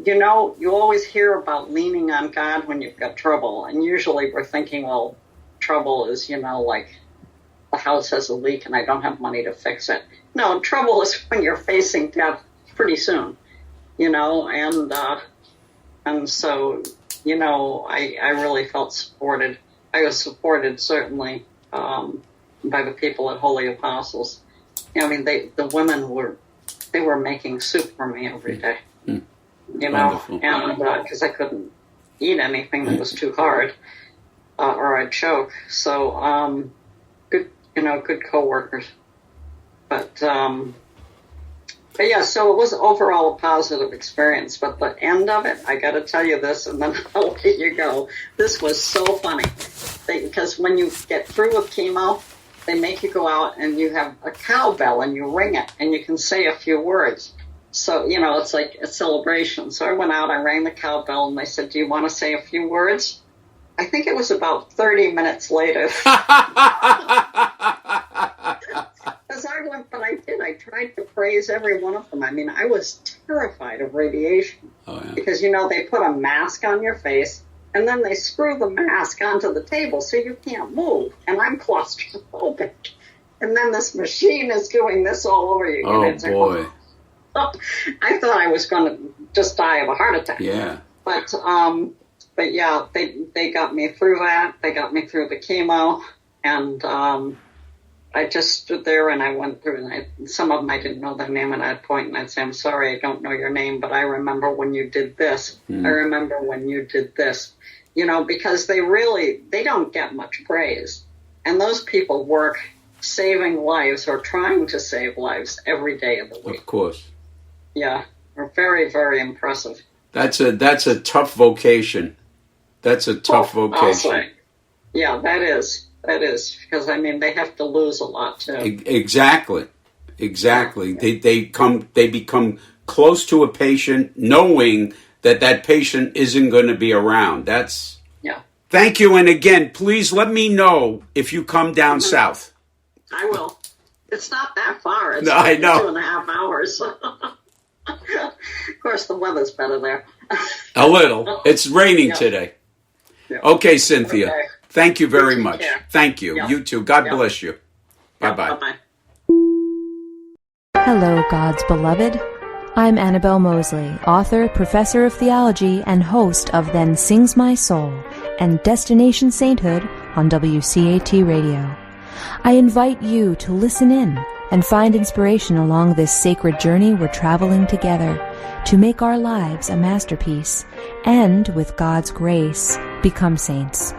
you always hear about leaning on God when you've got trouble. And usually we're thinking, well, trouble is, like the house has a leak and I don't have money to fix it. No, trouble is when you're facing death pretty soon, and so, I really felt supported. I was supported certainly by the people at Holy Apostles. The women were making soup for me every day, Wonderful. and because I couldn't eat anything that was too hard or I'd choke. So good coworkers. But yeah, so it was overall a positive experience. But the end of it, I got to tell you this, and then I'll let you go. This was so funny because when you get through with chemo, they make you go out and you have a cowbell and you ring it and you can say a few words. So, it's like a celebration. So I went out, I rang the cowbell, and they said, "Do you want to say a few words?" I think it was about 30 minutes later. As I went, but I did. I tried to praise every one of them. I was terrified of radiation because, they put a mask on your face and then they screw the mask onto the table so you can't move. And I'm claustrophobic. And then this machine is doing this all over you. Oh, boy. I thought I was going to just die of a heart attack. Yeah. But yeah, they got me through that. They got me through the chemo. And I just stood there and I went through, and some of them I didn't know their name, and I'd point and I'd say, "I'm sorry, I don't know your name, but I remember when you did this. I remember when you did this." Because they don't get much praise. And those people work saving lives or trying to save lives every day of the week. Of course. Yeah, they're very, very impressive. That's a tough vocation. That's a tough vocation. Yeah, that is. That is, because they have to lose a lot too. Exactly. They become close to a patient, knowing that patient isn't going to be around. That's. Yeah. Thank you, and again, please let me know if you come down south. I will. It's not that far. It's I know. 2.5 hours. Of course, the weather's better there. A little. It's raining today. Yeah. Okay, Cynthia. Okay. Thank you very much. Care. Thank you. Yeah. You too. God Yeah. bless you. Yeah, Bye-bye. Bye-bye. Hello, God's beloved. I'm Annabelle Mosley, author, professor of theology, and host of Then Sings My Soul and Destination Sainthood on WCAT Radio. I invite you to listen in and find inspiration along this sacred journey we're traveling together to make our lives a masterpiece and, with God's grace, become saints.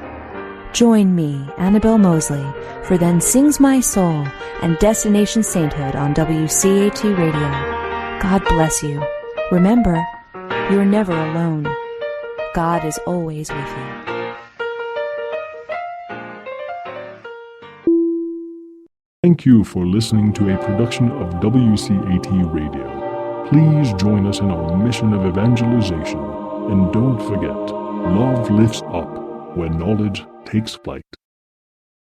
Join me, Annabelle Mosley, for Then Sings My Soul and Destination Sainthood on WCAT Radio. God bless you. Remember, you're never alone. God is always with you. Thank you for listening to a production of WCAT Radio. Please join us in our mission of evangelization. And don't forget, love lifts up when knowledge takes flight.